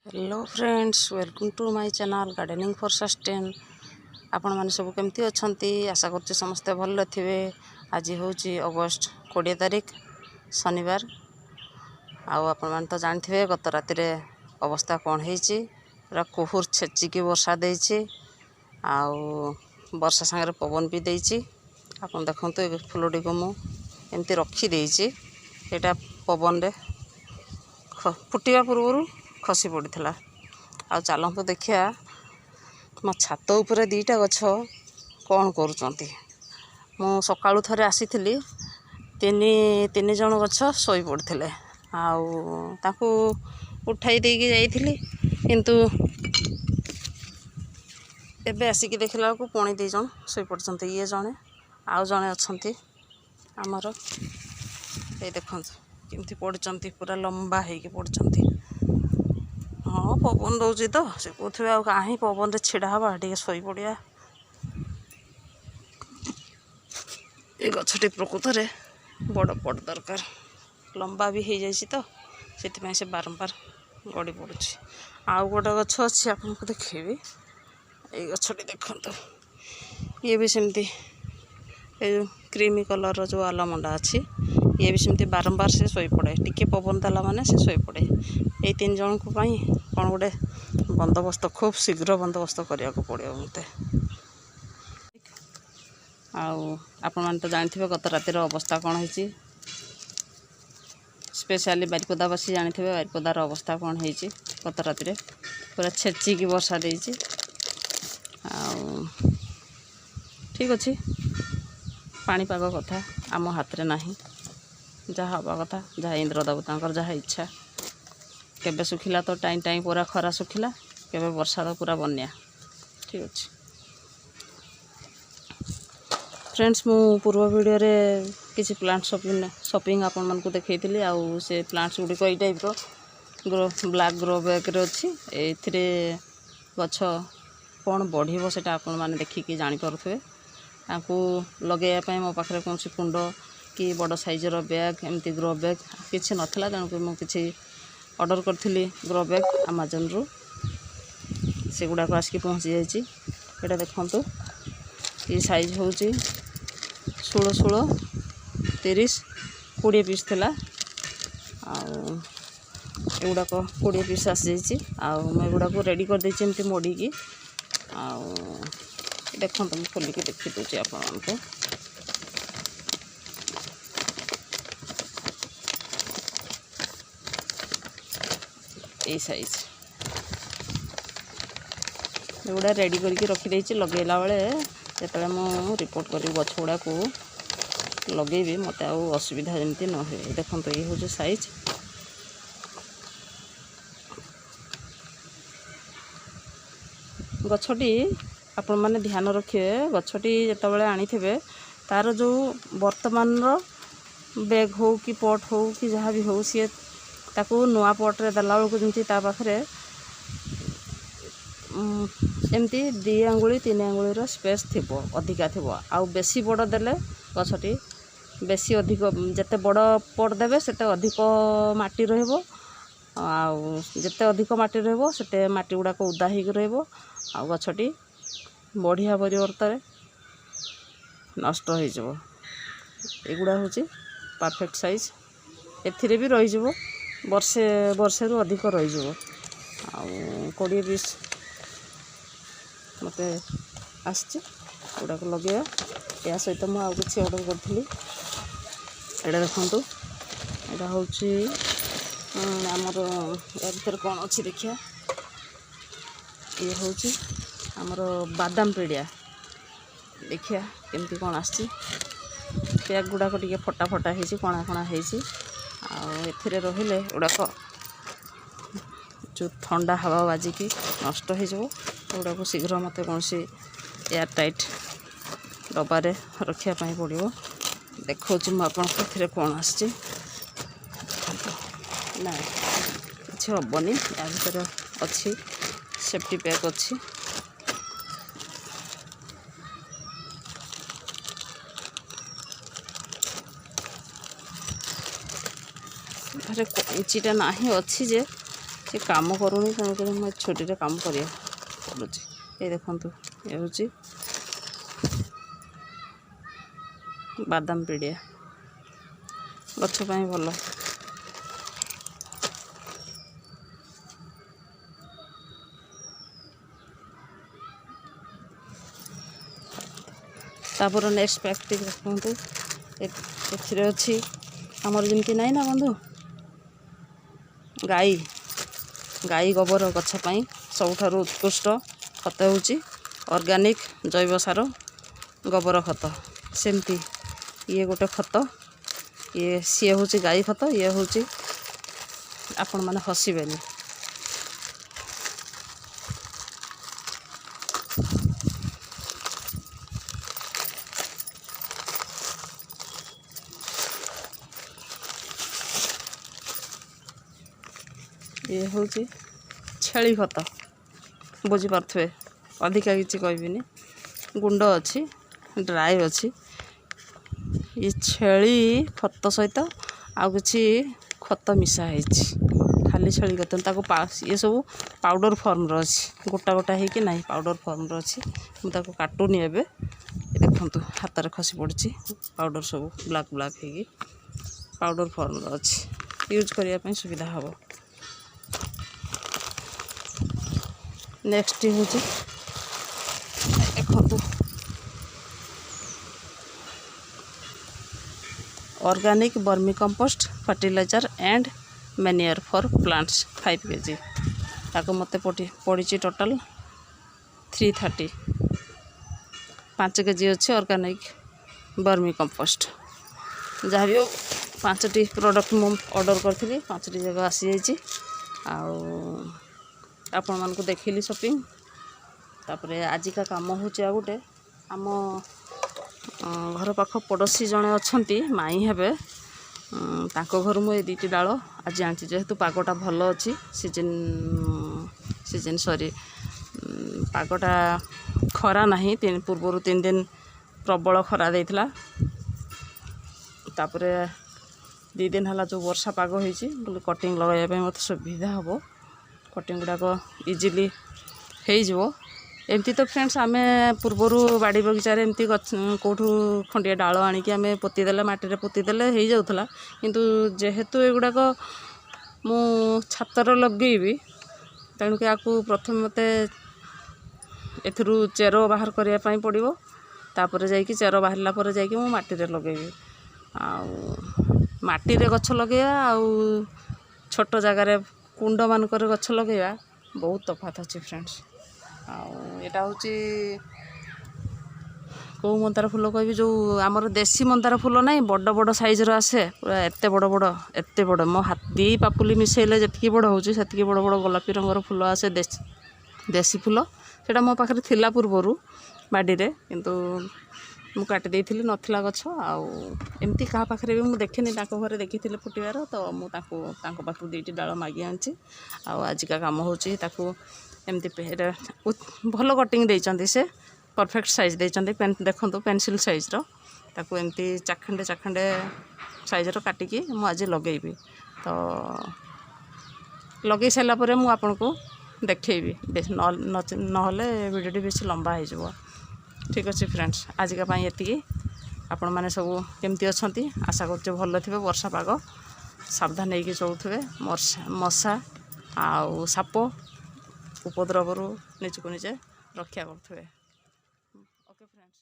Hello friends, welcome to my channel gardening for sustain. आपण माने सब केमती अछंती? आशा करछि समस्ते भल थिबे। आज होची अगस्त 20 तारिख शनिवार। आपण माने तो जानथिबे गत राति रे अवस्था कोन हेची। पूरा कोहुर छेची के वर्षा देइची, वर्षा संगे पवन भी देइची। आपण देखंतु ए फुलडी को मु एमती रखी देइची। एटा पवन रे फुटिया पूर्व खसी पड़ता। चलतु देखिया मो छात उपरे दीटा गछ कौन करुँच। मु सका थे आसी तीन जन गछ शोई पड़ते उठाई देकी जाइली, किंतु एबे आसिक देखला को पुणी दी जन शोई पड़ते। ये जड़े आउ जड़े अच्छा आमर ये देखो केमती पड़ती, पूरा लंबा होगी पड़ती। हाँ पवन दौर तो से कौथे आ कहीं पवन छिड़ा हवा टे शोई पड़िया। ये गछटी प्रकृत में बड़ बड़ दरकार, लंबा भी हो जाए तो से बारंबार गड़ी पड़ुँ। आउ गोटे गछ अच्छी आपको देखेबी। ये गछटी देखो, ये भी सेमती क्रीमी कलर जो आलमंडा अच्छी, ये भी सेमती बारंबार से शोई पड़े। टिके पवन देला माने से शोई पड़े। ये तीन जन को कौन गोटे बंदोबस्त खूब शीघ्र बंदोबस्त करने को पड़ो मत। आपण मैंने तो जानते गत रातिर अवस्था कौन है, स्पेशली बारिपदावासी जानते बारिपदार अवस्था कौन है। गत रातिर पूरा छेचिकी वर्षा देती। ठीक अच्छे, पाणीपाग कथा आम हाथ में नहीं, जहाँ हवा कथा जहाँ इंद्र देवता जहाँ इच्छा। केबे सुखिला तो टाइम टाइम पूरा खरा सुखिला, केबे वर्षा तो पूरा बन्या। ठीक अच्छे फ्रेंड्स, मु पूर्व वीडियो रे किसी प्लांट शॉपिंग आपण मन को देखैतिली। आउ से प्लांट्स गुडी कोई टाइप रो ब्लैक ग्रो बैग रे अछि। एथिरे गछ कोन बढ़िबो सेटा आपण माने देखिकी जानि परथुवे। ताकू लगेया पय मो पाखरे कोनसी कुंड कि बड़ साइज रो बैग एमती ग्रो बैग किछि नथला, तेणु मु किछि ऑर्डर करथिली ग्रो बैग अमेजन रु। से गुडा को आसकी पहुँची जाइए। ये देखंतु ये साइज होची 16 16 30 20 पीस थिला। एगुड़ा को 20 पीस आसी जाइए। एगुड़ा को रेडी कर देछि एमती मोड़ी की। देखंतु मु खोली के देखि दोछि आपन को। ये साइज एगुड़ा रेडी करके रखी लगेला बेले जो मु रिपोर्ट करी गछ गुड़ा को लगे मत असुविधा जमी न हुए। देखो ये हूँ साइज। गछटी आपण मैंने ध्यान रखिए, गछटी जिते आनी तार जो वर्तमान बैग हो कि पट हो कि जहाँ भी हो, सी ताकू नुआ पट्रे देला बेलू जमी पाखे एमती 2 आंगुली 3 आंगुली स्पेस थी अधिका थी। आउ बेसी बड़ देले गछटी बेसी अधिक जिते बड़ पट देवे सेते अधिक माटी रहिबो। जिते अधिक माटी रहिबो सेते माटी गुडा को उदा होगी रहिबो। आ गछटी बढ़िया परिवर्तन नष्ट हो जाबो। एगुड़ा होची परफेक्ट साइज। एथिरे भी रही जाबो वर्षे रु अधिक रही जाबो। 20 पीस मत आसुड़ा को लगे। या सहित मुझे आउ कि ऑर्डर करी। एटा देखु एटा हूँ आमर या भर कौन अच्छी देखिया। ये हूँ आमर बादाम पेड़िया। देखिया केमती कौन आसी पैक गुड़ाक टे फटा फटा हो कणा कणा होथिरे रहिले गुड़ाक जो ठंडा हवा बाजिकी नष्ट होगा को शीघ्र मत कौन सी एयर टाइट डबारे रखापी पड़ो। देखा मुझे कौन आसी ना कि हेनी। या भर अच्छी सेफ्टी पैक अच्छी। कैंचीटा ना अच्छी जे ये काम करूनी तेणुक मैं छुट्टी काम कर पड़ुଛି। ये देखु ये हूँ बादाम पिड़िया गछपाई भल। तापर नेक्स्ट पैकटी देखु एथिरे अच्छी आमर जमी नाई ना बंधु गाई गाई गोबर गछपाई सबुठारु उत्कृष्ट खत होची ऑर्गेनिक जैव सार गोबर खत। सेमती ये गोटे खत ये सी हूँ गाई खत ये हूँ आपण मैंने हसबेनि। ये हूँ छेली खत बुझीपे अधिका किसी कहबिनी गुंड अच्छी ड्राई अच्छी ये छेली खत सहित आउ कि खत मिसाई खाली छेली खत ये सब पाउडर फॉर्म अच्छी गोटा गोटा होगी ना पाउडर फॉर्म अच्छी मुझे काटुनी एवं देखु हाथ में खसी पड़ी पाउडर सब ब्लैक ब्लैक होगी पाउडर फॉर्म अच्छी यूज करने सुविधा हम। नेक्स्ट हूँ देखु organic vermicompost fertilizer and manure for plants 5 kg ताको मते पड़ी टोटल 330 5 kg अच्छे ऑर्गेनिक वर्मी कंपोस्ट जहाँ भी 5टी प्रोडक्ट मु ऑर्डर करी 5टी जगह आसी जाइए आपण मान को देखिली शॉपिंग। तापर आजिका काम हूँ आ गोटे आम घर पाख पड़ोशी जड़े अच्छा माई हे घर मुझे 2टी डाल आज आनी जेहेतु पागटा भल अच्छी सीजन सॉरी पागटा खरा नहीं पूर्वर 3 दिन प्रबल खरा देता तापर 2 दिन है जो वर्षा पाग होती बोले कटिंग लगाइबा मत सुविधा हम कटिंग गुड़ाक इजिली हो एमती। तो फ्रेंड्स आम पूर्वर बाड़ी बगीचार एमती कौटू खंडिया डाल आणिकी आम पोतीदेले माटी पोतीदेले हो जाऊला किंतु जेहेतु एगुड़ाक मु छातर लगेबी तेणुक आपको प्रथम मते एथरू चेर बाहर करने पड़ो तापर जाकि चेर बाहरला पर जाकि मु माटी लगेबी आटी गछ लगे छोट जगार कुंड मानक गछ लगे बहुत तफात अच्छे फ्रेंड्स। आटा हूँ कौ मंदार फूल कह जो आमर देसी मंदार फूल ना बड़ बड़ साइज आसे पूरा एत बड़ मो हाथ 2 पापुली मिसेले जी बड़ हो बड़ बड़ गोलापी रंगर फूल आसे देसी फूल सेटा मो पाखे थिला पूर्वर बाड़ी रे किंतु मु काटी देइथिली नथिला गछ एमती क्या पाखे भी मुझे देखनी घरे देखी फुटबार तो मुझे पाखु 2टी डाल मागी आनी आजिका काम हूँ एमती भल कटिंग देइचंती से परफेक्ट साइज देइचंती देखो पेंसिल साइज ताकू एमती चाखंडे साइज काटिकी मु आज लगेबी तो लगे सारा पर मु आपन को देखैबी नहले वीडियो बेसी लंबा हो। ठीक अच्छे फ्रेंड्स आजिका ये आपण मैंने सब केमती अच्छा आशा कर भल थे वर्षा पाग सावधान होगी चलुवे मशा आउ साप उपद्रव निजको निजे रक्षा करुवे। Okay friends.